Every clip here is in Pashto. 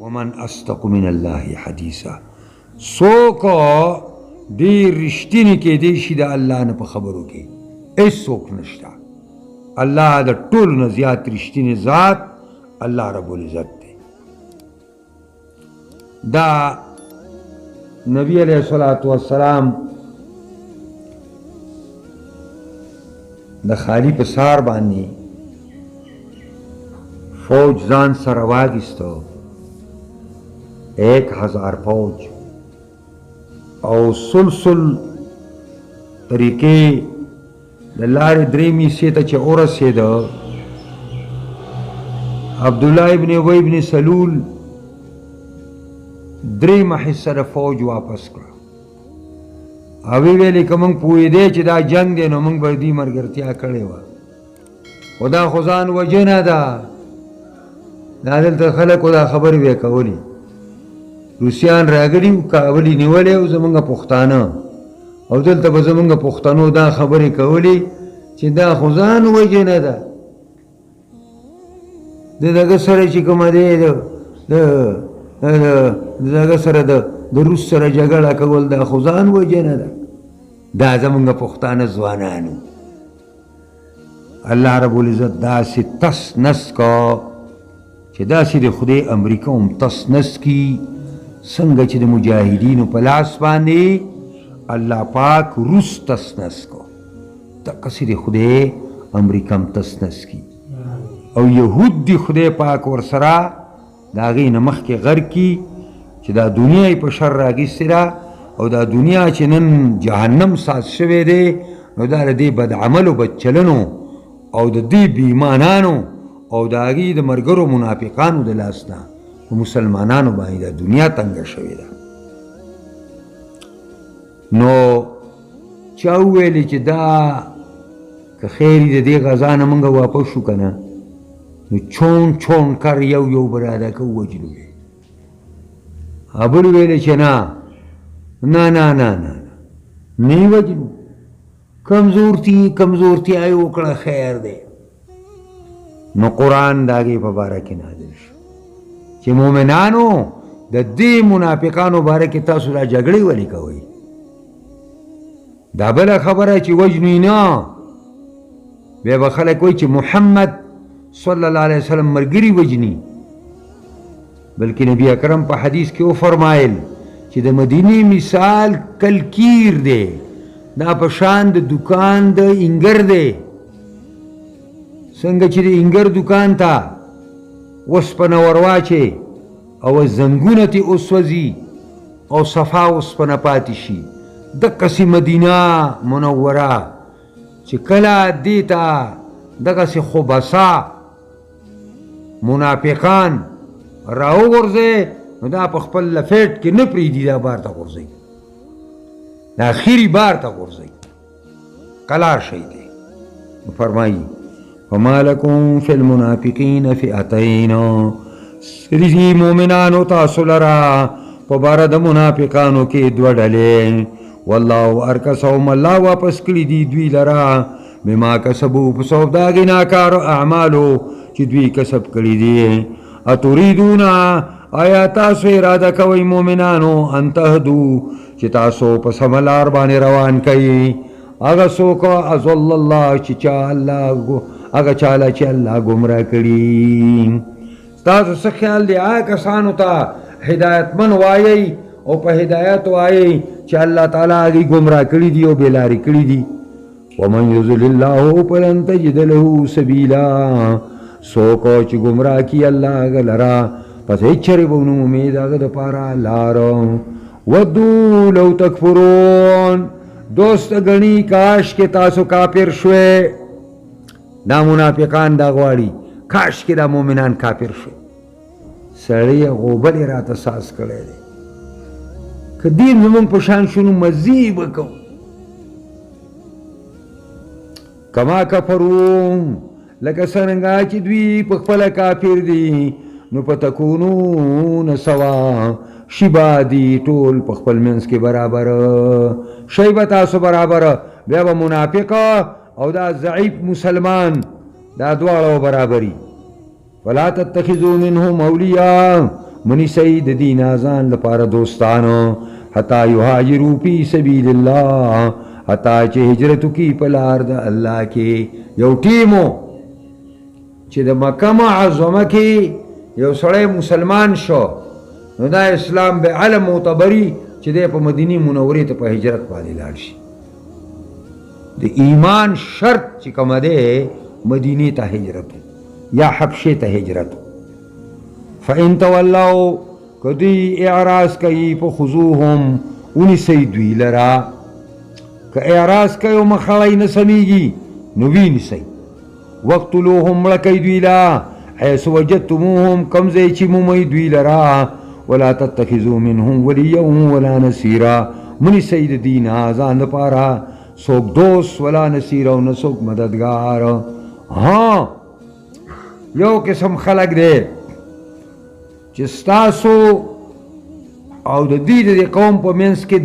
ومن اصدق من الله حدیثا سوک دی رشتینی کې دی شي د الله نه په خبرو کې هیڅ څوک نشته. الله د ټولو نه زیات رشتینی ذات الله رب العزت دی. دا نبی علیہ الصلوۃ والسلام د خالی په سار باندې فوج ځان سره واغیستو 1000 فوج او سلسل طریقې د لارې درېمې سې ته چې ورسېده عبدالله ابن ابی ابن سلول درېمه حصه د فوج واپس کړه او ویلې که موږ پوهېدی چې دا جنګ دی نو موږ به دې ملګرتیا کړې وه خو دا خو ځان وژنه ده. دا دلته خلکو دا خبرې به یې کولې روسیان راغلي وو کابل یې نیولی او زمونږ پښتانه او دلته به زمونږ پښتنو دا خبرې کولې چې دا خو ځان وژنه ده. د دغه سره چې کومه دی دغه سره د روس سره جګړه کول دا خو ځان وژنه ده. دا زمونږ پښتانه ځوانانو الله رب العزت داسې تس نس کا چې داسې د خدای امریکا هم تس نس کی څنګه چې د مجاهدینو په لاس باندې الله پاک روس تس نس کو دقسې د خدای امریکا هم تس نس کی او یهود دی خدای پاک ورسره د هغې نه مخکې غر کی چې دا دنیا یې په شر راګیستې ده او دا دنیا چې نن جهنم ساز شوی دی نو دا د دې بدعملو بدچلنو او د دې بېایمانانو او د هغې د ملګرو منافقانو د لاس نه په مسلمانانو باندې دا دنیا تنګه شوې ده. نو چا وویلې چې دا که خیر د دې غذا نه موږ واپس شو که نه نو چون چون کر یو براده که ووجلو یې بل ویلې چې نه نه نه نه نه نه یې وجلو کمزورتیا یې وکړه خیر دی. نو قرآن د هغې په باره کې نازل شو چې مؤمنانو د دې منافقانو باره کې تاسو دا جګړې ولې کوئ. دا بله خبره چې وژنئ نه بیا به خلک وایي چې محمد صلی الله علیه وسلم ملګري وژني بلکې نبی اکرم په حدیث کې وفرمایل چې د مدینې مثال کلکیر دی دا په شان د دکان د انګر دی. څنګه چې د انګر دکان ته اوسپنه ورواچې او زنګونه ترې وسوځي او صفا اوسپنه پاتې شي دقسې مدینه منوره چې کله دې ته دغسې خبثا منافقان راوغورځي نو دا په خپل لفیټ کې نه پرېږدي دا بار ته غورځوي دا اخري بار ته غورځوي قلار شی دی. فرمایي فما لکم فی المنافقین فئتین سریزی مومنانو تاسو لرا په باره د منافقانو کې دوه ډلې والله ارکسهم الله واپس کړي دي دوی لرا بما کسبو په سبب د هغې ناکارو اعمالو چې دوی کسب کړي دي. اتریدون آیا تاسو اراده کوئ مومنانو ان تهدو چې تاسو په سمه لار باندې روان کوي هغه څوک اضل الله چې چا الله هغه چاله چې الله ګمراه کړي. تاسو څه خیال دی هغه کسانو ته هدایتمن وایئ او په هدایت وایئ چې الله تعالی هغې ګمراه کړي دي او بېلارې کړي دي. ومن یضلل الله فلن تجد له سبیلا څوک چې ګمراه کي الله هغه لره پس هېڅ چرې به ونه مومي د هغه دپاره لار. ودو لو تکفرون دوست ګڼي کاش کې تاسو کافر شوئ. دا منافقان دا غواړي کاش کې دا مؤمنان کافر شوئ. سړی غوبل یې راته ساز کړی دی که دین زمونږ په شان شو نو مزې به کوو. کما کفرون لکه څرنګه چې دوی په خپله کافر دي نو په تکونون سوا شي به دي ټول په خپل منځ کې برابر شی به تاسو برابر بیا به منافق او دا ضعیف مسلمان دا دواړه برابري. ولا تتخذوا منهم اولیاء منی سید دین آزان لپاره دوستانو حتی یهاجروا فی سبیل اللہ حتی چې هجرتو کی پلار د الله کې یو ټیمو چې د مکه معظمه کې یو سړی مسلمان شو نو دا اسلام به علم معتبري چې دی په مدینه منورې ته په هجرت باندې لاړ شي د ایمان شرط چې کومه دی مدینه ته هجرت یا حبشه ته هجرت فإن تولوا کدی اعراض کوي فخذوهم ونیسئ دوی لرا که اعراض کوي او مخړی نه سمیږي نو وینیسئ وقتلوهم مړه کوي دوی لا حيث وجدتموهم کم ځای چې مومئ دوی لرا ولا تتخذوا منهم وليا ولا نصيرا منیسئ د دین ځان دپاره څوک دوست ولا نصیر او نه څوک مددگار ها یو قسم خلق دی چې ستاسو او د دې د قوم په منځ کې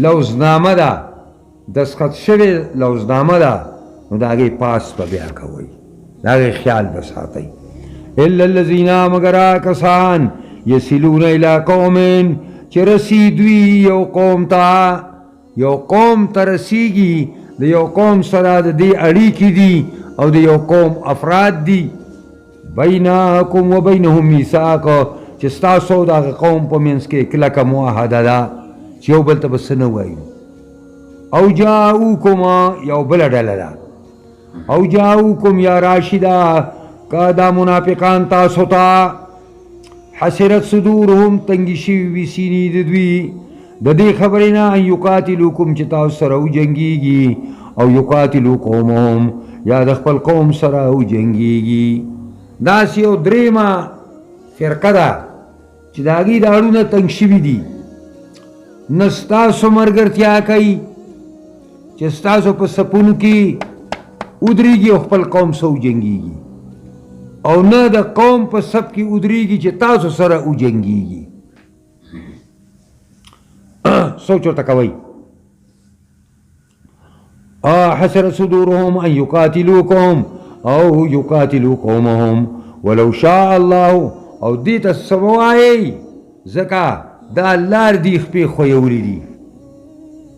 لوزنامه ده دستخط شوې لوزنامه ده نو د هغې پاس به بیا کوئ د هغې خیال به ساتئ الا الذین مگر کسان یصلون الی قوم چې رسی دوی یو قوم ته رسیږي د یو قوم سره د دې اړیکې دي او د یو قوم افراد دي بینکم و بینهم میثاق چې ستاسو د هغه قوم په منځ کې کلکه معاهده ده چې یو بل ته به څه نه وایو او جاؤکم یو بله ډله ده او جاؤکم یا راشده که دا منافقان تاسو ته حسرت صدورهم تنګې شوي وي سینې د دوی د دې خبرې نه ان یقاتلوکم چې تاسو سره وجنګېږي او یقاتلو قومهم یا د خپل قوم سره وجنګېږي داسې یو درېیمه فرقه ده چې د هغې د اړونه تنګ شوي دي نه ستاسو ملګرتیا کوي چې ستاسو په سپونو کې ودرېږي او خپل قوم سره وجنګېږي او نه د قوم په سب کې ودرېږي چې تاسو سره وجنګېږي سوچ ورته کوئ حسر صدورهم ان یقاتلوکم او یقاتلو قومهم ولو شاء الله او دې ته څه ووایئ ځکه دا الله دې خپې خویولي دي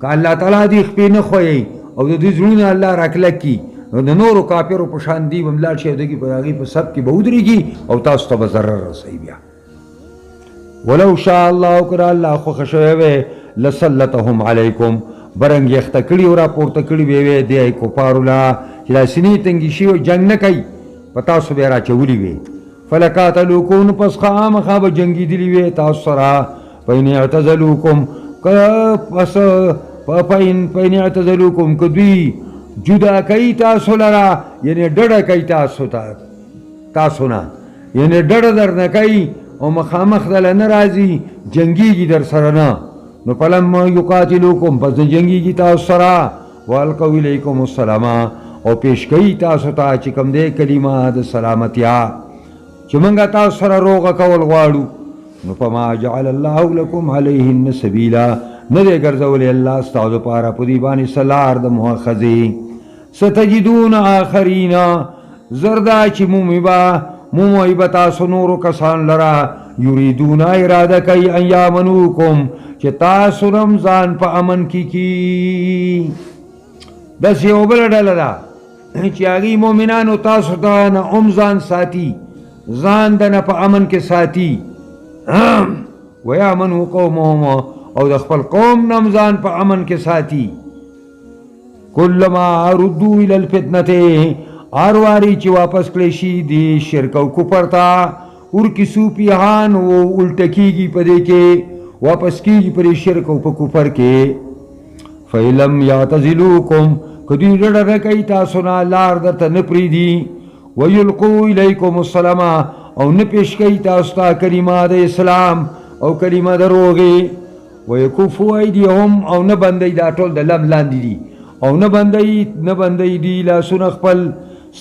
که الله تعالی دې خپې نه خویئ او د دې زړونه الله راکلک کي نو د نورو کافرو په شان دي به ملاړ شي او دغې په هغې په سب کې به ودرېږي او تاسو ته به ضرر رسوي بیا ولو شاء الله که الله خوښه شوی وی لسلطهم علیکم برنګ یخته کړي او راپورته کړي به وی دی کفارو لا چې دا سینې تنګې شي او جنګ نه کوي په تاسو به یې راچولي وي فلقاتلوکم پس خامخا به جنګېدلي وي تاسو سره فإن اعتزلوکم پس فإن اعتزلوکم که دوی جدا کوي تاسو لره یعنې ډډه کوي تاسو نه یعنې ډډه در نه کوي او مخامخ دله نه راځي جنګېږي در سره نه نو فلما یقاتلوکم پس د جنګېږي تاسو سره والقوا الیکم السلام او پیش کوي تاسو ته چې کوم دی کلمه د سلامتیا چې موږ تاسو سره روغه کول غواړو نو فما جعل الله لکم علیهن سبیلا نه دی ګرځولی الله ستاسو دپاره په دې باندې څه لار د مؤاخذې ستجدون آخرین زر دا چې مومئ به تاسو نورو کسان لره یریدون اراده کوي ان یامنوکم چې تاسو هم ځان په امن کې کی داسې یو بله ډله ده چې هغې مؤمنانو تاسو ته نه هم ځان ساتي ځان د نه په امن کې ساتي ویامنو قومهم او د خپل قوم نه هم ځان په امن کې ساتي کلما ردو الی الفتنة هر واري چې واپس کړی شي د شرک او کفر ته ورکسو پیهان او الټه کېږي په دې کې واپس کېږي په دې شرک او په کفر کې فلم یعتزلوکم که دوی ډډه نه کوي تاسو نه لار درته نه پرېږدي ویلقو الیکم السلام او نه پیش کوي تاسو ته کلمه د اسلام او کلمه د روغې ویکفو ایدیهم او نه بندوي دا ټول د لم لاندې دي او نه بندوي دوی لاسونه خپل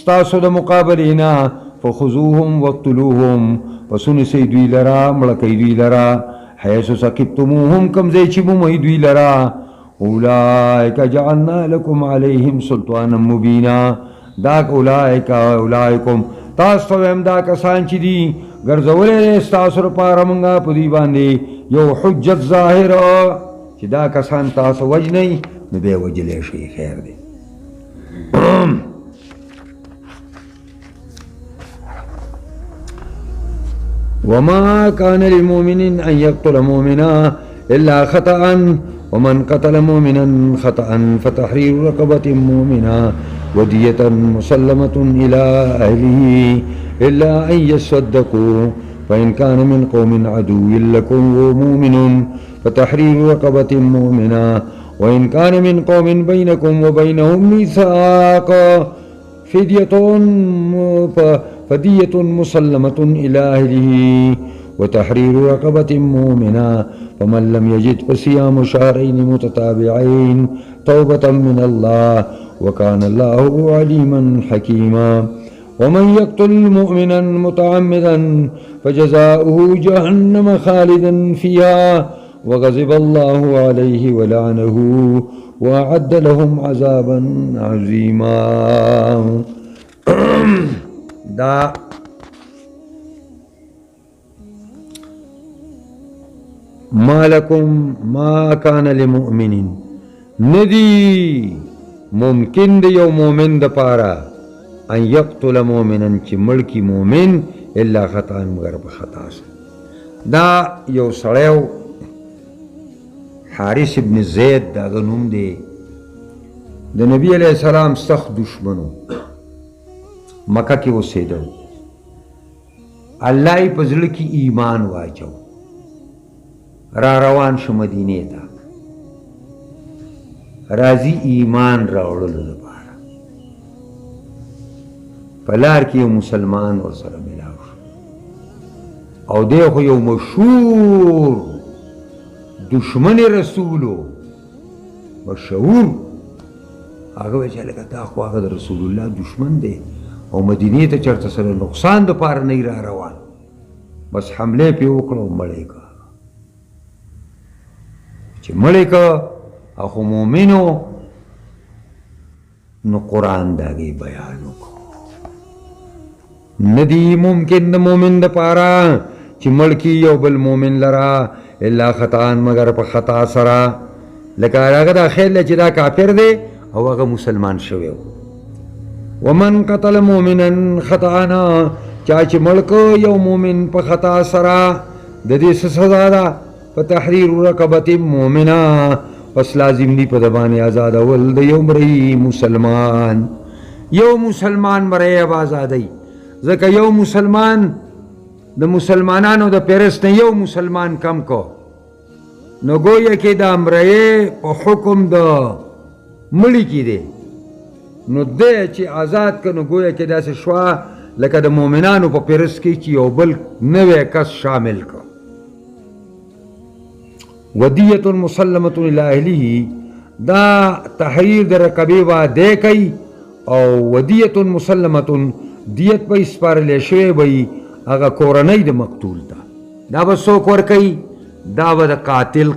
ستاسو د مقابلې نه فخذوهم وقتلوهم پس ونیسئ دوی لره مړه کوئ دوی لره حیث ثقفتموهم کوم ځای چې مومئ دوی لره اولئک جعلنا لکم علیهم سلطانا مبینا دا اولئکم تاسو ته وایم دا کسان چې دي ګرځولې ستاسو لپاره مونږه په دې باندې یو حجت ظاهره چې دا کسان تاسو وجنئ نو بیا وجلی شئ خیر دی وما كان لمؤمن أن يقتل مؤمنا إلا خطأ ومن قتل مؤمنا خطأ فتحرير رقبة مؤمنة ودية مسلمة إلى أهله إلا أن يصدقوا فإن كان من قوم عدو لكم ومؤمن فتحرير رقبة مؤمنة وإن كان من قوم بينكم وبينهم ميثاق فدية مسلمة إلى أهله وتحرير رقبة مؤمنة فمن لم يجد فصيام شهرين متتابعين توبة من الله وكان الله عليما حكيما ومن يقتل مؤمنا متعمدا فجزاؤه جهنم خالدا فيها وغضب الله عليه ولعنه وأعد لهم عذابا عظيما دا ما لكم ما كان لمؤمن ندی ممکن دی یو مومن دا پارا ان یقتل مومنا چی ملکی مومن الا خطا مگر بخطا دا یو سڑیو حارث ابن زید دا غنوم دی دا نبی علیہ السلام سخت دشمنو مکہ کی اوسیدو اللہ پزړه کی ایمان واچو را روان شو مدینه ته راځي ایمان راوړلو لپاره پلار کې مسلمان ورسره ملاو او دی خو یو مشهور دشمن رسولو مشهور هغه چې لکه دا خو هغه رسول الله دشمن دی او مدینه ته چرته سره نقصان د پاره نه را روان بس حمله پی وکړو مړی کا چې مړی کا اخو مومنو نو قرآن داغی بیان وکړو ندی ممکن د مومن د پاره چې مړکی یو بل مومن لرا الا خطان مگر په خطا سره لکه هغه دا خیال چې دا کافر دی او هغه مسلمان شوی ومن قتل مؤمنا خطانا چا چې ملک یو مومن په خطا سره د دې سزا ده په تحریر رقبه مؤمنه پس لازم دی په دبانې آزاد اول د یو مری مسلمان یو مسلمان مری آزادای ځکه یو مسلمان د مسلمانانو د پیرس نه یو مسلمان کم کو نو گویا کې د امرې په حکم د مړي کې دی نو دې چې آزاد کنو گویا کې داسې شوا لکه د مؤمنانو په پیرس کې چې یو بل نوې کس شامل کو ودیة مسلمة الی اهله دا تحریر د رقبې واده کوي او ودیة مسلمة دیت به سپارلې شوی وي هغه کورنۍ د مقتول ته دا به څوک ورکوي دا به د قاتل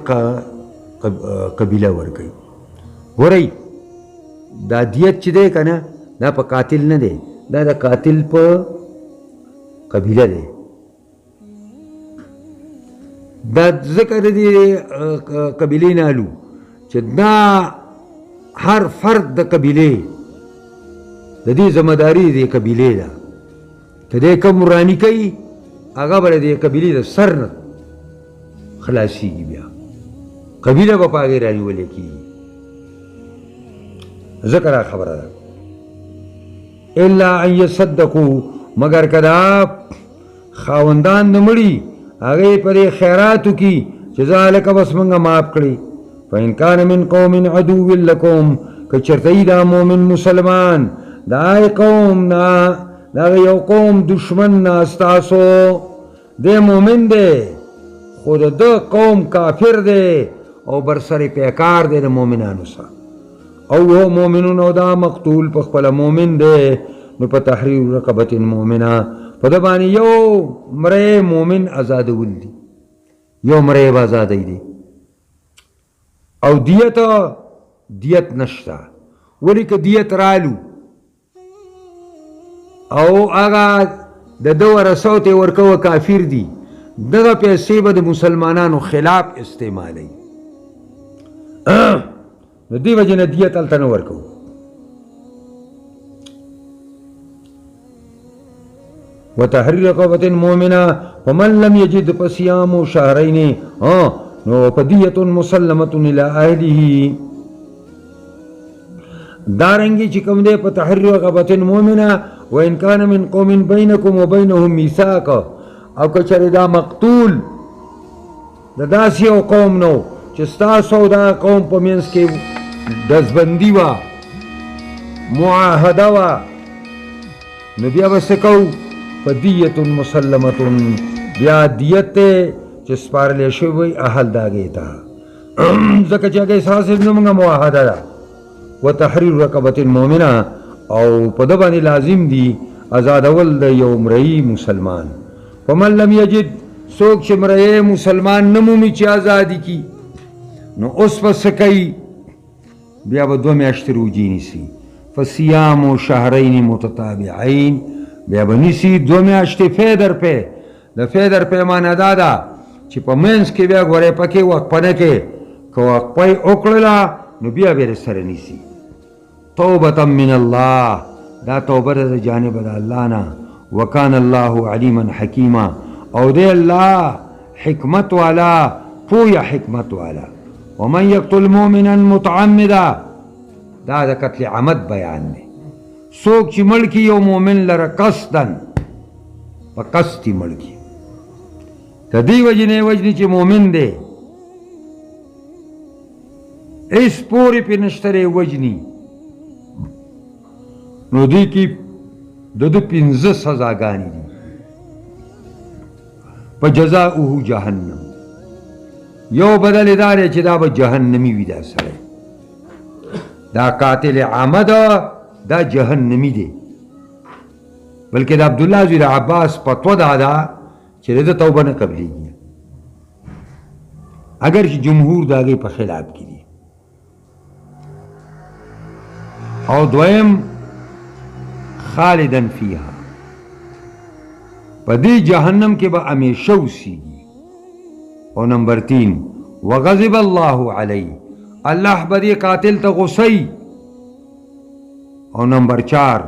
قبیله ورکوي ګورئ دا دیت چې دی که نه دا په قاتل نه دی دا د قاتل په قبیله دی دا ذکر دی قبیلې نالو چې دا هر فرد د قبیلې د دې ذمہداري د قبیلې ده ته دې کوم رانی کوي هغه به د قبیلې د سر نه خلاصېږي بیا قبیله به په هغې رانیولې کېږي ذکر خبره ده الا ان يصدقوا مگر کدا خاوندان د مړي هغه پرې خیراتو کی چې ذالک بس منګه معاف کړي فإن كان من قوم عدو لكم کچرته دا مؤمن مسلمان دا قوم نا دا یو قوم دشمن نا استاسو دے مؤمن دے خود د قوم کافر دے او برسر پیکار دے د مؤمنانو سره او هو مؤمنون او دا مقتول په خپل مؤمن دی نو په تحریر رقبه مؤمنه په د باندې یو مړی مؤمن آزادول دی یو مړی به آزادی دی او دیت نشته ولې که دیت رالو او هغه د ده ورثو ته ورکوه کافر دي دغه پیسې به د مسلمانانو خلاف استعمالوي نو دې وجې نه دیت هلته نه ورکوو وتحرير رقبة مؤمنة فمن لم يجد فصيام شهرين نو فدية مسلمة إلى أهله دارنگی چې کوم دی په تحرير رقبة مؤمنة وإن كان من قوم بينكم وبينهم ميثاق او که چېرې دا مقتول د داسې یو قوم نو چې ستاسو او دا قوم په منځ کې ډزبندي وه معاهده وه نو بیا به څه کوو فدیة مسلمة بیا دیت ته چې سپارلی شوی وی اهل د هغې ته ځکه چې هغې سره صرف زموږ معاهده ده وتحرير رقبة مؤمنه او په ده باندې لازم دي ازادول د یو مرئی مسلمان فمن لم یجد څوک چې مرئی مسلمان نه مومي چې ازادي کی نو اوس به څه کوي بیا به 2 میاشتې روجې نیسي فصیام شهرین متتابعین بیا به نیسي 2 میاشتې فیدر پې د فیدر پیمانه دا ده چې په منځ کې بیا ګورې پکې وقفه نه کې که وقفه یې وکړله نو بیا به سره نیسي توبة من الله دا توبه د جانب د الله نه وکان الله علیما حکیما او دی الله حکمت والا پویا حکمت والا ومن یقتل مؤمنا متعمدا دا د قتل عمد بیان دی څوک چې مړ کړي یو مؤمن لره قصدا په قصد یې مړ کړي د دې وجې نه یې وجني چې مؤمن دی هېڅ پورې پرې نشته دی وجني نو دې کې د ده 15 سزاګانې دي په جزاؤه جهنم یو بدل یې دا دی چې دا به جهنمي وي دا سړی دا قاتل عمد دا جهنمی دی بلکې د عبدالله زوی د عباس فتوا دا ده چې د توبه نه قبلیږي اگر چې جمهور د هغې په خلاف کې دي او دویم خالدن فیها په دې جهنم کې به همیشه اوسیږي او نمبر 3 وغضب الله علیه الله به دې قاتل ته غصه او نمبر 4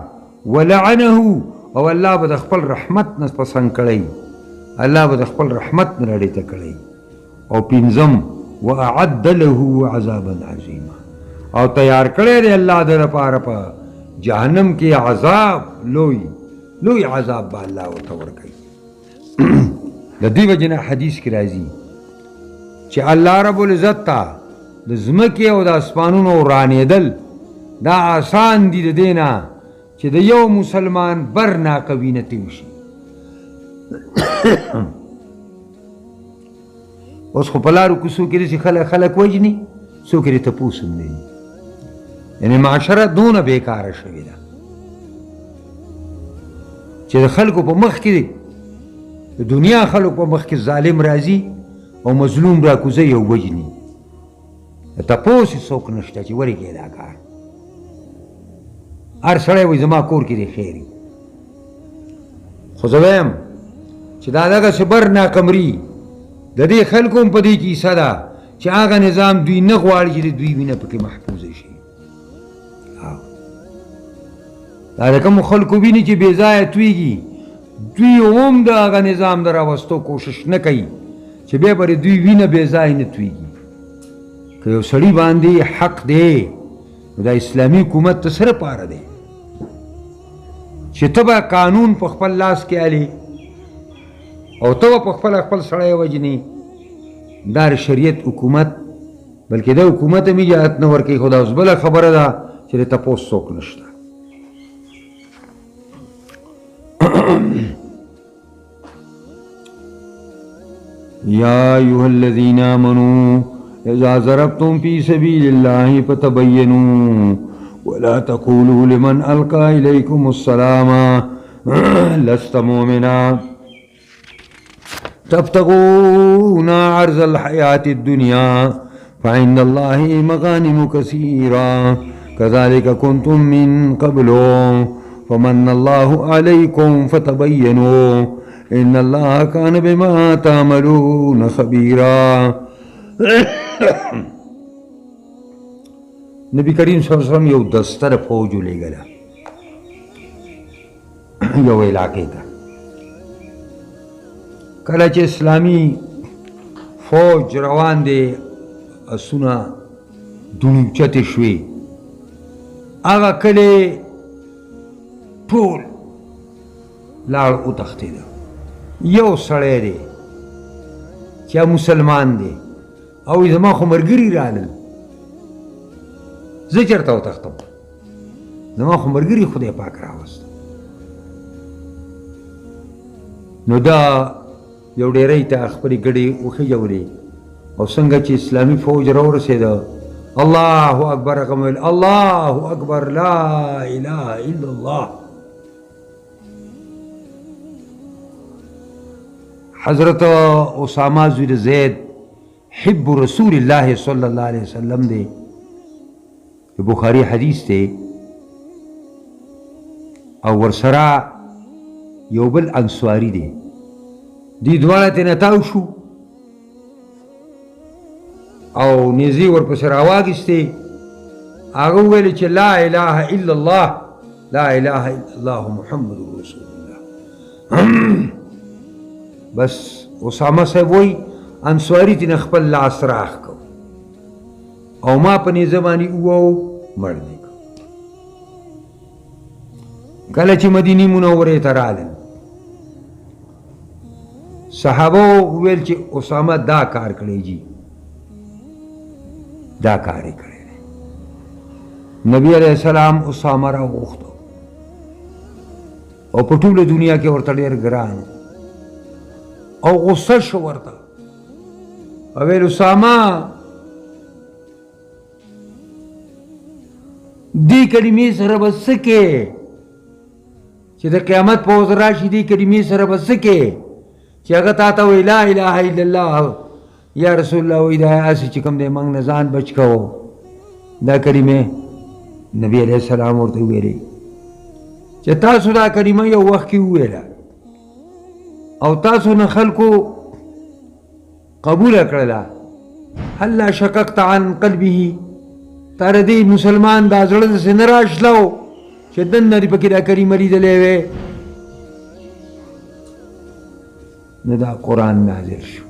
ولعنه او الله به د خپل رحمت نه پسند کړی الله به د خپل رحمت نه لرې ته کړی او 5 واعد له عذابا عظیما او تیار کړی دی الله د لپاره په جهنم کې عذاب لوی عذاب به الله ورته ورکوي د دې وجې نه حدیث کې راځي چې الله رب العزت ته د ځمکې او د اسمانونو ورانېدل دا آسان دي د دې نه چې د یو مسلمان بر ناقوینتې وشي اوس خو په لارو کوڅو کې داسې خلک وژني څوک یې تپوس هم نه دي یعنې معاشره دونه بېکاره شوې ده چې د خلکو په مخ کې د دنیا خلکو په مخ کې ظالم راځي او مظلوم راکوزوي او وژني تپوس یې څوک نشته چې ولې کوې دا کار هر سړی وایي زما کور کې دی خیر خو زه وایم چې دا دغسې بر ناقمري د دې خلکو هم په دې کې حصه ده چې هغه نظام دوی نه غواړي چې د دوی وینه پکې محفوظه شي دا د کومو خلکو ویني چې بې ځایه تویږي دوی هم د هغه نظام د راوستو کوشش نه کوي چې بیا به دوی وینه بې ځایه نه تویږي که یو سړي باندې حق دی نو دا اسلامي حکومت ته سره پاره دی چې ته به قانون په خپل لاس کې الې او ته به په خپل سړی وژنې دا شریعت حکومت بلکې دا حکومت هم اجازت نه ورکوي خو دا اوس بله خبره ده چې د تپوس څوک نشته یا ایها الذین آمنوا اذا ضربتم فی سبیل الله فتبینوا ولا تقولوا لمن القى الیکم السلام لست مؤمنا تبتغون عرض الحياة الدنيا فعند الله مغانم كثيرة كذلك كنتم من قبل فمن الله عليكم فتبينوا ان الله كان بما تعملون خبيرا. نبی کریم صلی اللہ علیہ وسلم یو دستر فوج لېږله یو علاقې ته. کله چې اسلامي فوج روان دی اسونه دونی اوچتې شوې هغه کلی ټول لاړ وتښتېده. یو سړی دی چې مسلمان دی او زما خو ملګري رالل زه چېرته وتښتم زما خو ملګري خدای پاک راوست. نو دا یو ډېرۍ ته خپلې ګډې وخېژولې او څنګه چې اسلامي فوج راورسېده الله اکبر هغه ویل الله اکبر لا اله الا الله. حضرت اسامه زوی زید حب رسول الله صلی الله علیه وسلم دی. بخاری حدیث دی او ورسره یو بل انصاري دی. دی دواړه ترې تاو شو او نیزې ورپسې راواخیستې. هغه وویل چې لا اله الا الله لا اله الا الله محمد رسول الله. بس اسامه صاحب وایي انصاري ترې خپل لاس راخ کو او ما په نیزه باندې ووو مړ دی. کله چې مدینې منورې ته رالل صحابه وویل چې اسامه دا کار کړی جي دا کار یې کړی دی. نبی علیه السلام اسامه راوغوښتو او په ټوله دنیا کې ورته ډېر ګران او غصه شو ورته او ویل اسامه دې کلمې سره به څه کې چې د قیامت په ورځ راشي دې کلمې سره به څه کې چې هغه تا ته وایي لا اله الا الله یا رسول الله وایي دا هسې چې کوم دی موږ نه ځان بچ کوو. دا کلمې نبي علیه السلام ورته ویلې چې تاسو دا کلمه یو وخت کې وویله او تاسو نه خلکو قبوله کړله هلا شققت عن قلبه تا د دې مسلمان دا زړه داسې نه راشلو چې دننه دې پکې دا کلمه لیدلې وې. نو دا قرآن نازل شو.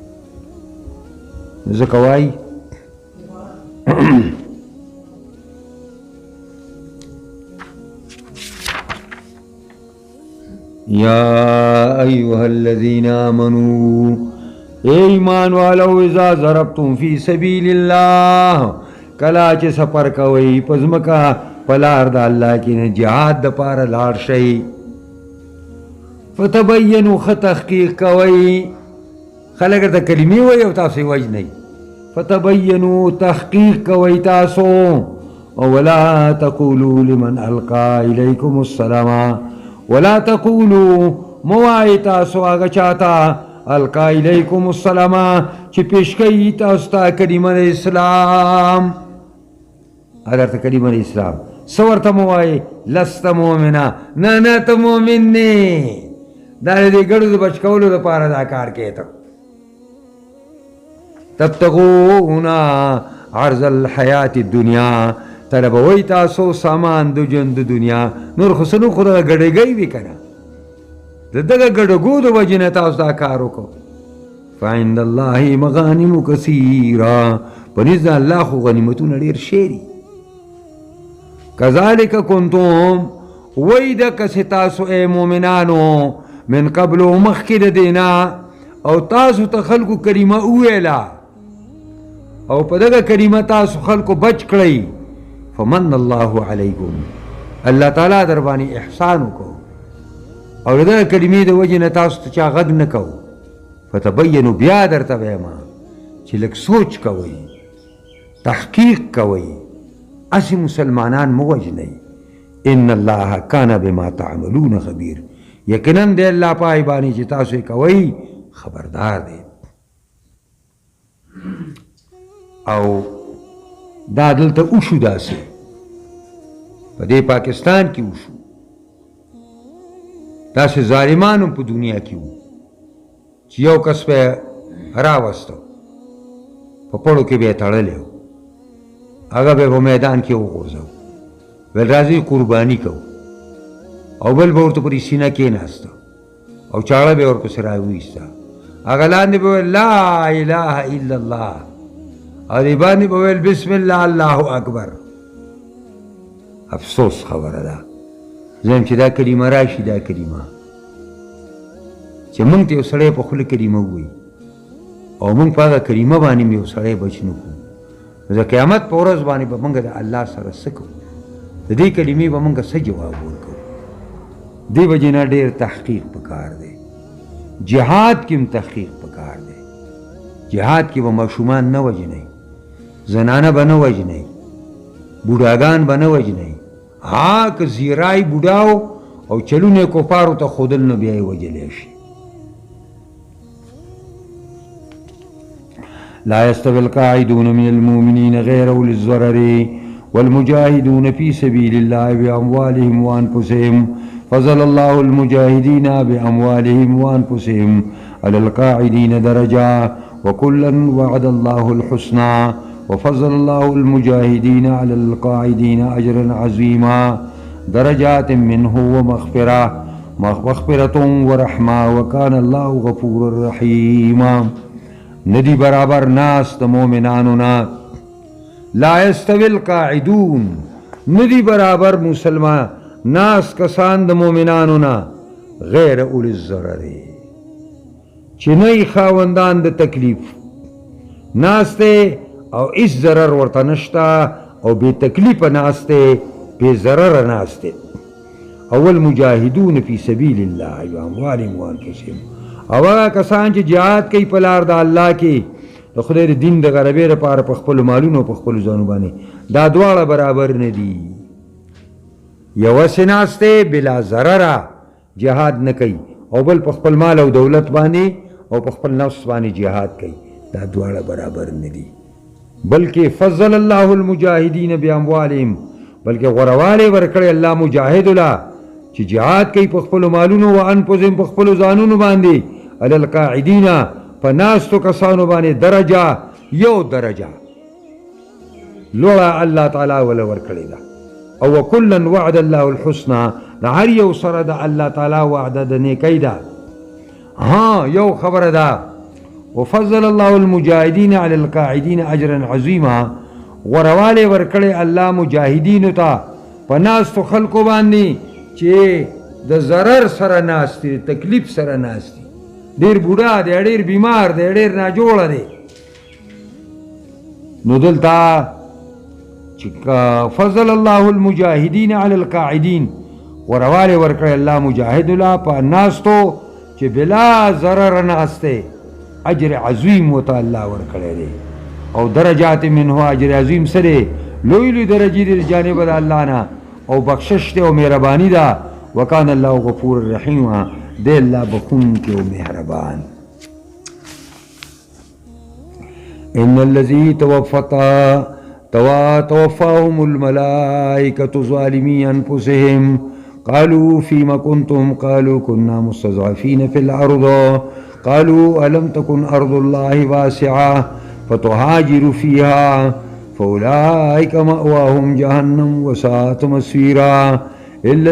ځکه وایي یا ایها الذین آمنوا اے ایمان والو اذا ضربتم فی سبیل اللہ کلا چې سفر کوئ په ځمکه په لار د الله کې نه جهاد دپاره لاړ شئ فتبینوا ښه تحقیق کوئ. خلک درته کلمې وایي او تاسو یې وژنئ. فتبینوا تحقیق کوئ تاسو او ولا تقولوا لمن القى الیکم السلام ولا تقولوا مو وایئ تاسو هغه چاته القى الیکم السلام چې پیش کوي تاسو ته کلمه د اسلام درته کلمه د اسلام څه ورته مو وایئ لست مؤمنه نه نه ته مؤمن نه. دا د دې ګړو د بچ کولو دپاره دا کار کوې ته. تبتغون عرض الحیات الدنیا طلبوئ تاسو سامان د ژوند د دنیا نور خو څه نو خو دغه ګډېږی وي که نه د دغه ګډګو د وجې نه تاسو دا کار وکړو. فعند الله مغانم کثیره په نزد د الله خو غنیمتونه ډېر شی دي. کذلک کنتم وی دقسې تاسو ای مؤمنانو من قبلو مخکې د دې نه او تاسو ته خلکو کلمه وویله او په دغه کلمه تاسو خلکو بچ کړئ. فمن الله علیکم الله تعالی در باندې احسان وکړو او د دغه کلمې د وجې نه تاسو ته چا غږ نه کوو. فتبینوا بیا درته وایم چې لږ سوچ کوئ تحقیق کوئ اسې مسلمانان مه وژنئ. ان الله کان بما تعملون خبیر یقینا د الله پای باندې چې تاسو یې کوئ خبردار دی. او دا دلته وشو داسې په دې پاکستان کې وشو داسې ظالمان هم په دنیا کې وو چې یو کس به راوسته په پړو کې به یې تړلی و هغه به په میدان کې وغورځو ویل راځئ قرباني کوو او بل به ورته پرې سینه کېناسته او چاړه به ورپسې راویسته هغه لاندې به ویل لا اله الا الله او دې باندې به ویل بسم الله الله اکبر. افسوس خبره ده زم چې دا کلمه راشي دا کلمه چې مونږ ته یو سړی په خوله کلمه ووایي او مونږ په هغه کلمه باندې یو سړی بچ نه کړو نو د قیامت په ورځ باندې به مونږ د الله سره څه کوو د دې کلمې به مونږ څه جواب ورکوو. دې وجې نه ډېر تحقیق پکار دی جهاد کې هم تحقیق پکار دی جهاد کې به ماشومان نه وژنئ زنانه به نه وژنئ بوډاګان به نه وژنئ ها که زیرای بوډاو او چلونه کفارو ته ښودل نو بیا یې وژلی شي. لا يستوي القاعدون من المؤمنين غير أولي الضرر والمجاهدون في سبيل الله بأموالهم وأنفسهم فضل الله المجاهدين بأموالهم وأنفسهم على القاعدين درجة وكلا وعد الله الحسنى وفضل الله المجاهدين على القاعدين أجرا عظيما درجات منه ومغفرة ورحمة وكان الله غفورا رحيما. ندی برابر ناس د مومنانو نا لا يستوي القاعدون ندی برابر مسلمان ناس کسان د مومنانو نا غیر اولی الضرر چې نه خاوندان د تکلیف ناسته او اس ضرر ورته نشتا او بے تکلیف ناسته بے ضرر ناسته. اول مجاهدون فی سبیل الله باموالهم وانفسهم او هغه کسان چې جهاد کوي په لار د الله کې د خدای د دین د غلبې لپاره په خپلو مالونو په خپلو ځانو باندې دا دواړه برابر نه دي. یوسې ناسته بلا ضرره جهاد نه کوي او بل په خپل مال او دولت باندې او په خپل نفس باندې جهاد کوي دا دواړه برابر نه دي. بلکې فضل الله المجاهدین باموالهم بلکې غوروالی ورکړی الله مجاهد له چې جهاد کوي په خپلو مالونو و انفسهم په خپلو ځانونو باندې علی القاعدین په ناستو کسانو باندې درجه یو درجه لوړه الله تعالی وله ورکړې ده او وکلا وعد الله الحسنى د هر یو سره د الله تعالی وعده د نیکۍ ده. ها یو خبره ده وفضل الله المجاهدین علی القاعدین اجرا عظیما غوروالی ورکړی الله مجاهدینو ته په ناستو خلکو باندې چې د ضرر سره ناستی تکلیف سره ناستی ډیر بوډا دی ډیر بیمار دی ډیر ناجوړه دی نو دلته چې فضل الله المجاهدین علی القاعدین غوروالی ورکړی الله مجاهد له په ناستو چې بلا ضرر ناسته اجر عظیم وته الله ورکړی دی او درجات منه اجر عظیم سره لوی لوی درجې د جانب د الله نه او بخشش دی او مهربانی ده وکان الله غفور رحیم دی الله بخونکی او مهربان. ان الذي توفاهم الملائكة ظالمي انفسهم قالوا فيما كنتم قالوا كنا مستضعفين في الارض قالوا الم تكن ارض الله واسعة فتهاجروا فيها فأولئك مأواهم جهنم وساءت مصيرا إلا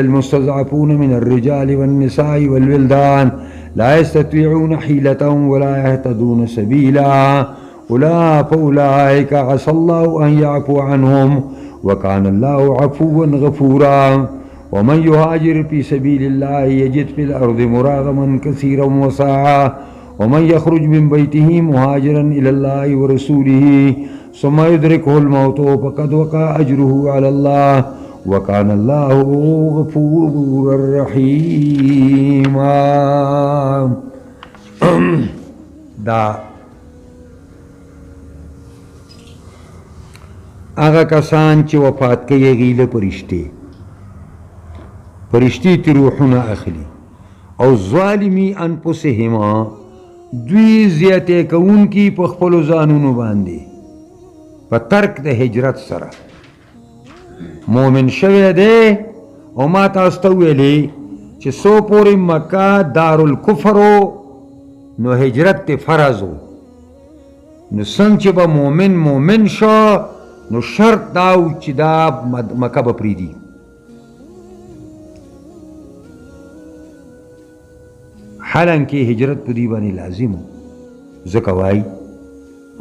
المستضعفون من الرجال والنساء والولدان لا يستطيعون حيلة ولا يهتدون سبيلا فأولئك عسى الله أن يعفو عنهم وكان الله عفوا غفورا. ومن يهاجر في سبيل الله يجد في الأرض مراغما كثيرا وسعا ومن يخرج من بيته مهاجرا إلى الله ورسوله ثم يدركه الموت فقد وقع أجره على الله وكان الله غفورا رحيما. دا هغه کسان چې وفات کوي غیله پرشتي تی روحونه اخلي او ظالمی انفسهما دوی زیاته کوونکی په خپلو ځانونو باندې په ترک د هجرت سره مؤمن شوی دی او ما تاسو ته ویلې چې سو پورې مکه دارالکفر نو هجرت ته فرض و. نو څنګه چې به مومن شو نو شرط دا و چې دا مکه به پرېږدي. حالانکه هجرت په دې باندې لازم و. ځکه وایي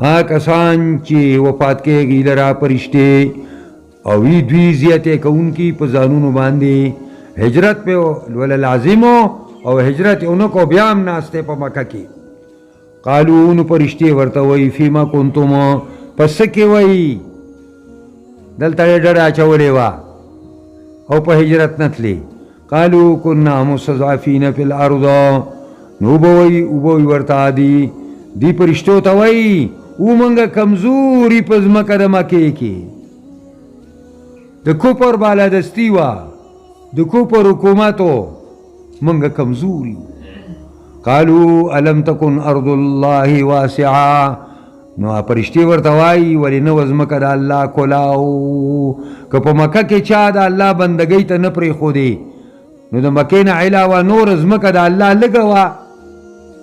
هغه کسان چې وفات کېږي لرا پرشتې او وی دوی زیاتې کوونکي په ځانونو باندې هجرت په ول لازم او هجرت اونکو بیا هم ناسته په مکه کې. قالو نو پرشتې ورته وایي فیما کنتم پس کې وایي دلته ډډه اچولې وه او په هجرت نه تلې. قالو کنا مستضعفین فی الارض نو به وایي ورته دی پرشتو ته وایي ومنګه کمزوري په ځمکه د مکې کې د کوپر بالادستي وه د کوپر حکومتو منګه کمزوري. قالو الم تکن ارض الله واسعه نو پرشتې ورته وایي ولې نه وه ځمکه د الله کلاو. که په مکه کې چا د الله بندګۍ ته نه پرېښودې نو د مکې نه علاوه نور ځمکه د الله لږه وه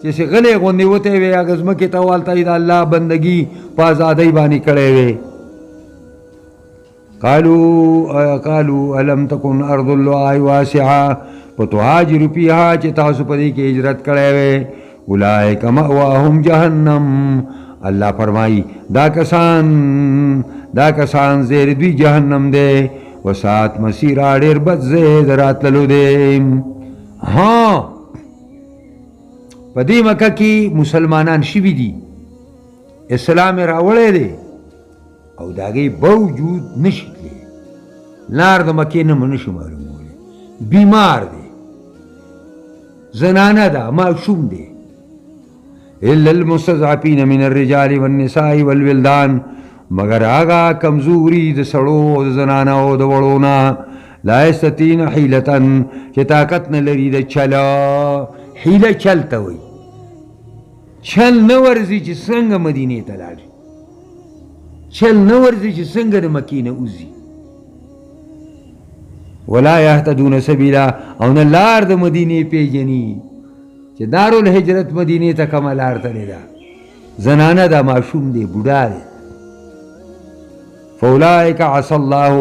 چې چې غلې غوندې وتی وې هغه ځمکې ته والته یې د الله بندګي په ازادۍ باندې کړی وې. قالو الم تکن ارض الله واسعه فتهاجروا فیها چې تاسو په دې کې هجرت کړی وې. اولئک مأواهم جهنم الله فرمایي دا کسان زیر دوی جهنم دی وسات مسیرا ډېر بد ځای د راتللو دی. ها په دې مکه کې مسلمانان شوي دي اسلام یې راوړی دی او د هغې باوجود نشي تللی. لار د مکې نه نشي معلومولی. بیمار دی زنانه ده معشوم دی. الا المستضعفین من الرجال والنساء والولدان مگر هغه کمزوري د سړو او د زنانو او د وړو نه لا یستطیعون حیلة چې طاقت نه لري د چله. حیله چل ته وایي. چل نه ورځي چې څنګه مدینې ته لاړ شي. چل نه ورځي چې څنګه د مکې نه وځي. ولا یهتدون سبیلا او نه لار د مدینې پیژني چې دارالهجرت مدینې ته کومه لار تلې ده. زنانه ده معشوم دی بوډا دی. فاولئک عسى الله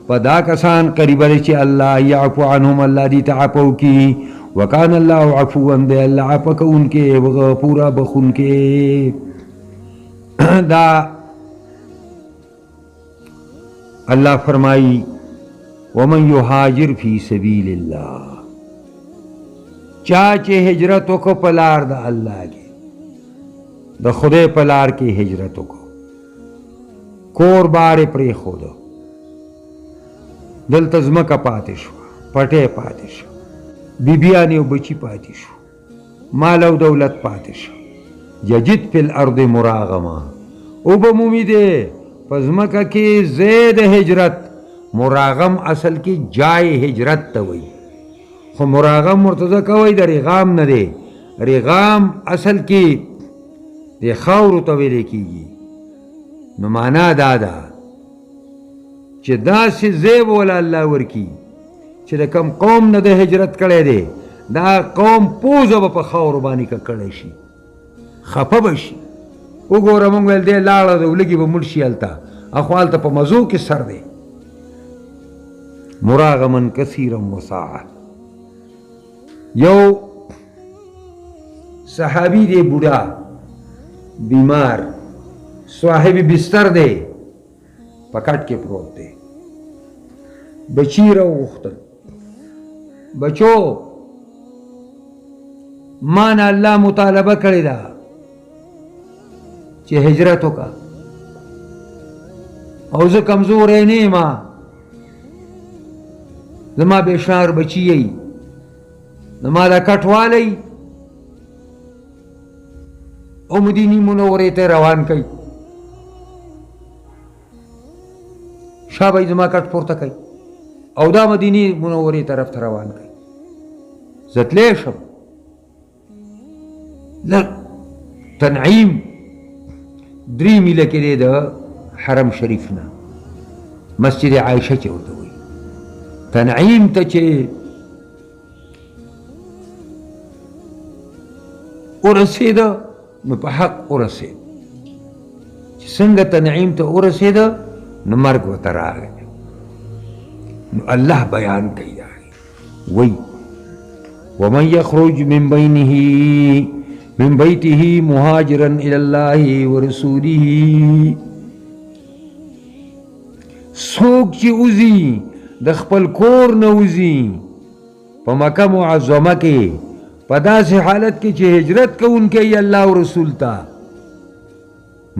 فدا کسان قریبه دی چې الله یعفو عنهم الله دې ته عفو کی. وکان الله عفوا دی الله عفو کوونکی غفورا بخونکی. دا الله فرمائی ومن یهاجر فی سبیل اللہ چا چې هجرت وکړو په لار د الله کې د خدای په لار کې هجرت وکړو کور بار یې پرېښودو دلته ځمکه پاتې شوه پټی پاتې شو بیبیانې او بچي پاتې شو مال او دولت پاتې شو یجد فی الارض مراغمه او به مومي دی په ځمکه کې ځای د هجرت مراغم اصل کې جای هجرت ته وایي خو مراغم مرتضی کوي د ریغام نه دی ریغام اصل کې د خاورو ته ویل کېږي نو معنا دا ده چې داسې ځای به وله الله ورکي چې د کوم قوم نه د هجرت کړی دی دا قوم پوزه به په خاورو باندې ککړی شي خفه به شي وګوره موږ ویل دی لاړه د ولږي به مړ شي هلته اخو هلته په مزو کې سر دی مراغمن کثیرا وساعه یو صحابی دی بوډا بیمار صاحب بستر دی په کټ کې پروت دی بچی راوغوښتل بچو ما نه الله مطالبه کړې ده چې هجرت وکړه او زه کمزوری نه یم زما بېشمار بچي یی زما دا کټوالی او مدینې منورې ته روان کوي شا به یې زما کټ پورته کوي او دا مدینې منورې طرف ته روان کوي زه تلی شم تنعیم 3 میله کې دی د حرم شریف نه مسجد عایشه چې ورته وایي تنعیم ته چې ورسېده نو په حق ورسېد چې څنګه تنعیم ته ورسېده نو مرګ ورته راغی نو الله بیان کوي وی ومن يخرج من بيته مهاجرا الى الله ورسوله څوک چې وزي د خپل کور نه وزي په مکه معظمه کې په داسې حالت کې چې هجرت کوونکی الله او رسول ته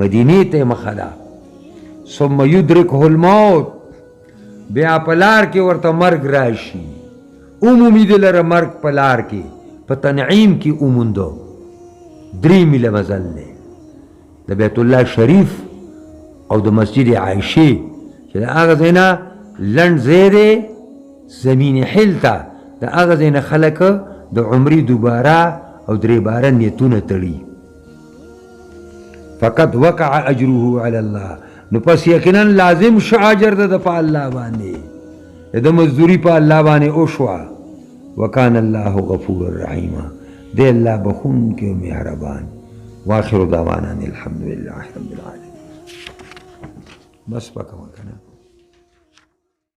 مدینې ته مخه ده ثم يدركه الموت بیا په لار کې ورته مرګ راشي عمومي د لره مرګ په لار کې په تنعیم کې وموندو 3 میله مزل دی د بیت الله شریف او د مسجد عایشې چې د هغه ځای نه لنډ ځای دی زمین حل ته د هغه ځای نه خلک د عمرې دوباره او 3 باره نیتونه تړي فقط وقع اجره علی الله نو پس یقینا لازم شو اجر د په الله باندې د مزدوری په الله باندې او شو وکان الله غفور الرحیم دی الله بخون کې مهربان واخر دعوانا الحمد لله رب العالمین بس پکا وکنه